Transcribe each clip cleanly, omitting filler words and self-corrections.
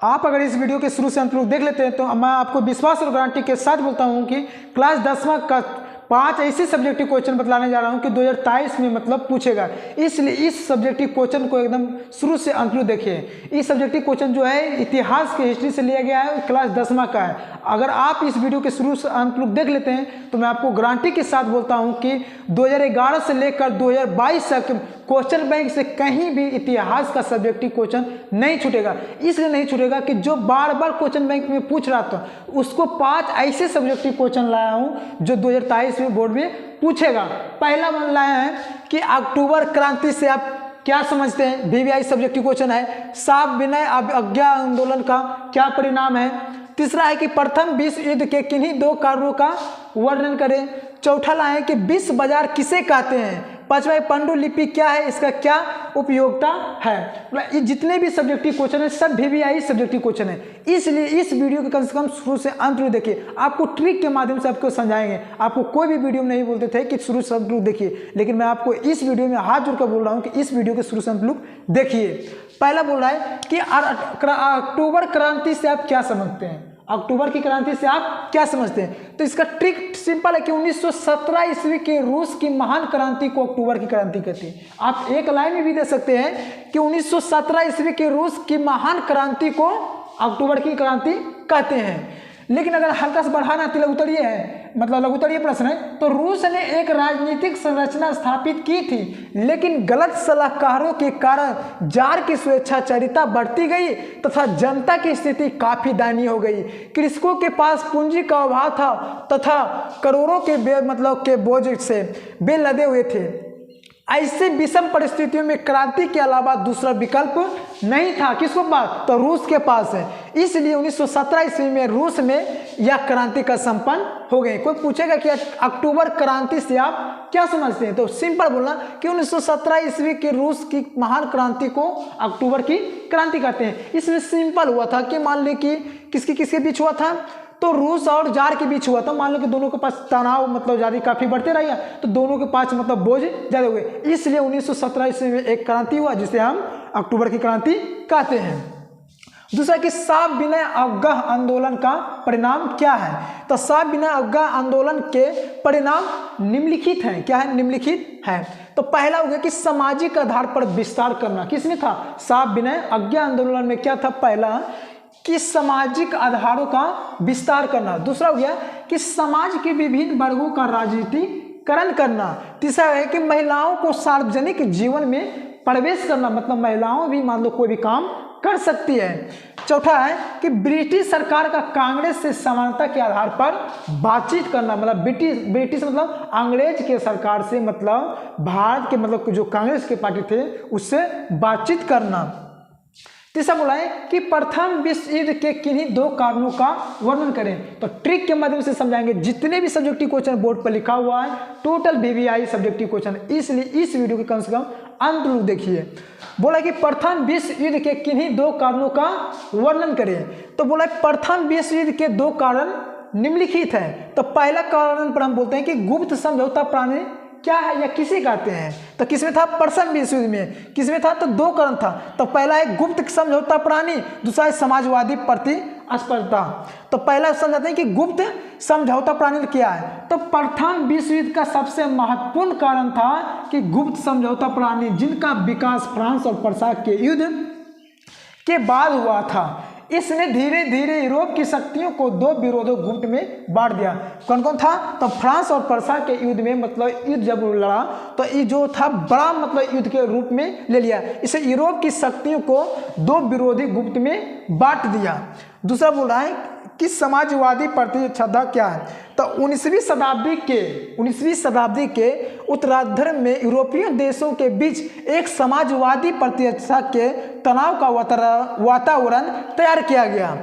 आप अगर इस वीडियो के शुरू से अंत तक देख लेते हैं तो मैं आपको विश्वास और गारंटी के साथ बोलता हूं कि क्लास 10वां का 5 ऐसे सब्जेक्टिव क्वेश्चन बतलाने जा रहा हूं कि 2023 में मतलब पूछेगा। इसलिए इस सब्जेक्टिव क्वेश्चन को एकदम शुरू से अंत तक देखिए। इस सब्जेक्टिव क्वेश्चन जो है इतिहास के हिस्ट्री से लिया गया है, क्लास 10वां का है। अगर आप इस वीडियो के शुरू से अंत तक देख लेते हैं तो मैं आपको गारंटी के साथ बोलता हूं कि 2011 से लेकर 2022 तक क्वेश्चन बैंक से कहीं भी इतिहास का सब्जेक्टिव क्वेश्चन नहीं छूटेगा। इसलिए नहीं छूटेगा कि जो बार बार क्वेश्चन बैंक में पूछ रहा था उसको 5 ऐसे सब्जेक्टिव क्वेश्चन लाया हूं जो 2023 में बोर्ड में पूछेगा। पहला वन लाया है कि अक्टूबर क्रांति से आप क्या समझते हैं, VVI सब्जेक्टिव क्वेश्चन है। साफ विनय अवज्ञा आंदोलन का क्या परिणाम है। तीसरा है कि प्रथम विश्व युद्ध के किन्हीं 2 कारणों का वर्णन करें। चौथा लाए हैं कि विश्व बाजार किसे कहते हैं। पांचवा है पांडुलिपि क्या है, इसका क्या उपयोगिता है। ये जितने भी सब्जेक्टिव क्वेश्चन है सब VVI सब्जेक्टिव क्वेश्चन है। इसलिए इस वीडियो को कम से कम शुरू से अंत तक देखिए। आपको ट्रिक के माध्यम से आपको समझाएंगे। आपको कोई भी वीडियो में नहीं बोलते थे कि शुरू से अंत तक देखिए, लेकिन मैं आपको इस वीडियो में हाथ जोड़कर बोल रहा हूँ कि इस वीडियो के शुरू से अंत तक देखिए। पहला बोल रहा है कि अक्टूबर क्रांति से आप क्या समझते हैं। अक्टूबर की क्रांति से आप क्या समझते हैं। तो इसका ट्रिक सिंपल है कि 1917 ईस्वी के रूस की महान क्रांति को अक्टूबर की क्रांति कहते हैं। आप एक लाइन में भी दे सकते हैं कि 1917 ईस्वी के रूस की महान क्रांति को अक्टूबर की क्रांति कहते हैं। लेकिन अगर हल्का से बढ़ाना लघु उत्तरीय है, मतलब लघु उत्तरीय प्रश्न है, तो रूस ने एक राजनीतिक संरचना स्थापित की थी, लेकिन गलत सलाहकारों के कारण जार की स्वेच्छाचारिता बढ़ती गई तथा जनता की स्थिति काफी दयनीय हो गई। कृषकों के पास पूंजी का अभाव था तथा करोड़ों के बोझ से वे लदे हुए थे। ऐसे विषम परिस्थितियों में क्रांति के अलावा दूसरा विकल्प नहीं था। किसको पास? तो रूस के पास है। इसलिए 1917 ईस्वी में रूस में यह क्रांति का संपन्न हो गई। कोई पूछेगा कि अक्टूबर क्रांति से आप क्या समझते हैं, तो सिंपल बोलना कि 1917 ईस्वी के रूस की महान क्रांति को अक्टूबर की क्रांति कहते हैं। इसमें सिंपल हुआ था कि मान ली कि किसके बीच हुआ था, तो रूस और जार के बीच हुआ था। मान लो कि दोनों के पास तनाव मतलब ज़्यादा काफ़ी बढ़ते रहा, तो दोनों के पास मतलब बोझ ज़्यादा हुए। इसलिए 1917 ईस्वी में एक क्रांति हुआ जिसे हम अक्टूबर की क्रांति कहते हैं। दूसरा कि साफ विनय अवज्ञा आंदोलन का परिणाम क्या है। तो साफ विनय अवज्ञा आंदोलन के परिणाम निम्नलिखित हैं। क्या है? निम्नलिखित है। तो पहला हो गया कि सामाजिक आधार पर विस्तार करना। किसमें था? साफ विनय अवज्ञा आंदोलन में क्या था? पहला कि सामाजिक आधारों का विस्तार करना। दूसरा हो गया कि समाज के विभिन्न वर्गों का राजनीतिकरण करना। तीसरा है कि महिलाओं को सार्वजनिक जीवन में प्रवेश करना, मतलब महिलाओं भी मान लो कोई भी काम कर सकती है। चौथा है कि ब्रिटिश सरकार का कांग्रेस से समानता के आधार पर बातचीत करना, मतलब ब्रिटिश मतलब अंग्रेज के सरकार से मतलब भारत के मतलब जो कांग्रेस के पार्टी थे उससे बातचीत करना। तीसरा बोला है कि प्रथम विश्व युद्ध के किन्हीं 2 कारणों का वर्णन करें। तो ट्रिक के माध्यम से समझाएंगे। जितने भी सब्जेक्टिव क्वेश्चन बोर्ड पर लिखा हुआ है टोटल VVI सब्जेक्टिव क्वेश्चन, इसलिए इस वीडियो के कम से कम अंत तक देखिए। बोला कि प्रथम विश्व युद्ध के किन्हीं 2 कारणों का वर्णन करें। तो बोला प्रथम विश्व युद्ध के 2 कारण निम्नलिखित हैं। तो पहला कारण पर हम बोलते हैं कि गुप्त समझौता प्रणाली क्या है या किसे कहते हैं। तो किसमें था? प्रथम विश्व युद्ध में। किसमें था? तो 2 कारण था। तो पहला है गुप्त समझौता प्रणाली, दूसरा है समाजवादी प्रतिस्पर्धा। तो पहला समझाते हैं कि गुप्त समझौता प्रणाली क्या है। तो प्रथम विश्व युद्ध का सबसे महत्वपूर्ण कारण था कि गुप्त समझौता प्रणाली, जिनका विकास फ्रांस और प्रसा के युद्ध के बाद हुआ था। इसने धीरे धीरे यूरोप की शक्तियों को 2 विरोधों गुट में बांट दिया। कौन कौन था? तो फ्रांस और प्रसा के युद्ध में मतलब युद्ध जब लड़ा तो ये जो था बड़ा मतलब युद्ध के रूप में ले लिया। इसे यूरोप की शक्तियों को 2 विरोधी गुट में बांट दिया। दूसरा बोल रहा है कि समाजवादी प्रतिस्पर्धा क्या है। तो 19वीं शताब्दी के उत्तरार्ध में यूरोपीय देशों के बीच एक समाजवादी प्रतिस्पर्धा के तनाव का वातावरण तैयार किया गया,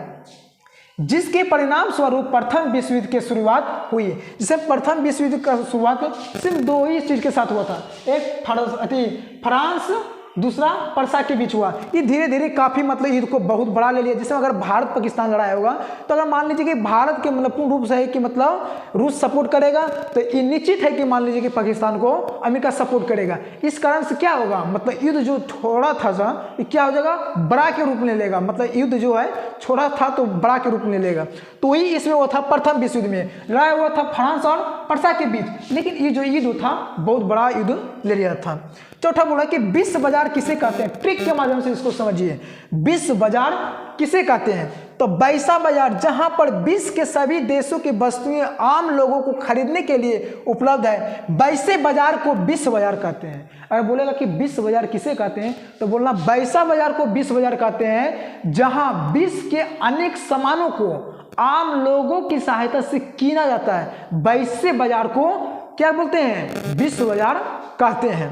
जिसके परिणाम स्वरूप प्रथम विश्व युद्ध की शुरुआत हुई। जिसे प्रथम विश्व युद्ध का शुरुआत सिर्फ 2 ही चीज के साथ हुआ था। एक फ्रांस, दूसरा प्रसा के बीच हुआ। ये धीरे धीरे काफ़ी मतलब युद्ध को बहुत बड़ा ले लिया। जैसे अगर भारत पाकिस्तान लड़ाई होगा तो अगर मान लीजिए कि भारत के मतलब पूर्ण रूप से है कि मतलब रूस सपोर्ट करेगा, तो ये निश्चित है कि मान लीजिए कि पाकिस्तान को अमेरिका सपोर्ट करेगा। इस कारण से क्या होगा, मतलब युद्ध जो थोड़ा था ये क्या हो जाएगा, बड़ा के रूप में लेगा। मतलब युद्ध जो है छोटा था तो बड़ा के रूप में लेगा। तो वही इसमें वो था प्रथम विश्व युद्ध में, लड़ाई हुआ था फ्रांस और पर्सा के बीच, लेकिन ये जो युद्ध था बहुत बड़ा युद्ध ले लिया था। चौथा बोला कि विश्व बाजार किसे कहते हैं, ट्रिक के माध्यम से इसको समझिए। विश्व बाजार किसे कहते हैं, तो वैसा बाजार जहां पर विश्व के सभी देशों की वस्तुएं आम लोगों को खरीदने के लिए उपलब्ध है, वैसे बाजार को विश्व बाजार कहते हैं। अगर बोलेगा कि विश्व बाजार किसे कहते हैं, तो बोलना वैसा बाजार को विश्व बाजार कहते हैं जहां विश्व के अनेक सामानों को आम लोगों की सहायता से कीना जाता है, वैसे बाजार को क्या बोलते हैं, विश्व बाजार कहते हैं।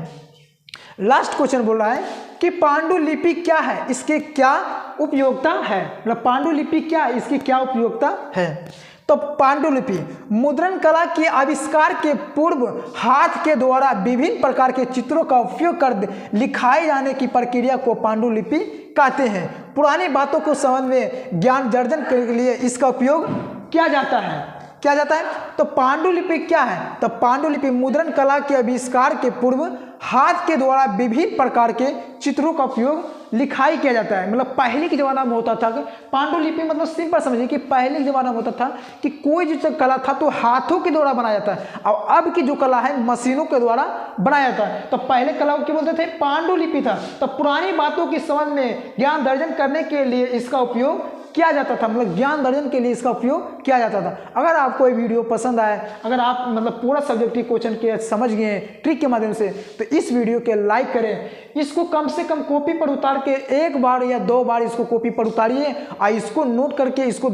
लास्ट क्वेश्चन बोल रहा है कि पांडुलिपि क्या है, इसके क्या उपयोगिता है, मतलब पांडुलिपि क्या है, इसकी क्या उपयोगिता है। तो पांडुलिपि मुद्रण कला के आविष्कार के पूर्व हाथ के द्वारा विभिन्न प्रकार के चित्रों का उपयोग कर लिखाए जाने की प्रक्रिया को पांडुलिपि कहते हैं। पुरानी बातों को समझ में ज्ञान अर्जन के लिए इसका उपयोग किया जाता है। क्या जाता है, तो पांडुलिपि क्या है, तो पांडुलिपि मुद्रण कला के आविष्कार के पूर्व हाथ के द्वारा विभिन्न प्रकार के चित्रों का उपयोग लिखाई किया जाता है। मतलब पहले के जमाना में होता था कि पांडुलिपि मतलब सिंपल समझिए कि पहले के जमाना में होता था कि कोई जो कला था तो हाथों के द्वारा बनाया जाता है, और अब की जो कला है मशीनों के द्वारा बनाया जाता है। तो पहले कला को क्या बोलते थे, पांडुलिपि था। तो पुरानी बातों की समझ में ज्ञान अर्जन करने के लिए इसका उपयोग किया जाता था, मतलब ज्ञान अर्जन के लिए इसका उपयोग किया जाता था। अगर आपको ये वीडियो पसंद आए, अगर आप मतलब पूरा सब्जेक्टिव क्वेश्चन के समझ गए ट्रिक के माध्यम से, तो इस वीडियो के लाइक करें, इसको कम से कम कॉपी पर उतार के 1 बार या 2 बार इसको कॉपी पर उतारिए और इसको नोट करके इसको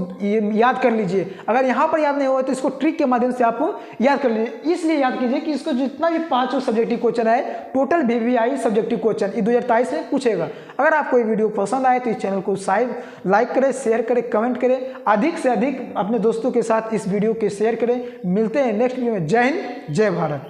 याद कर लीजिए। अगर यहाँ पर याद नहीं हुआ तो इसको ट्रिक के माध्यम से आप याद कर लीजिए। इसलिए याद कीजिए कि इसको जितना भी 5 सब्जेक्टिव क्वेश्चन है, टोटल VVI सब्जेक्टिव क्वेश्चन 2023 में पूछेगा। अगर आपको ये वीडियो पसंद आए तो इस चैनल को लाइक करें, शेयर करें, कमेंट करें, अधिक से अधिक अपने दोस्तों के साथ इस वीडियो के शेयर करें। मिलते हैं नेक्स्ट वीडियो में। जय हिंद, जय भारत।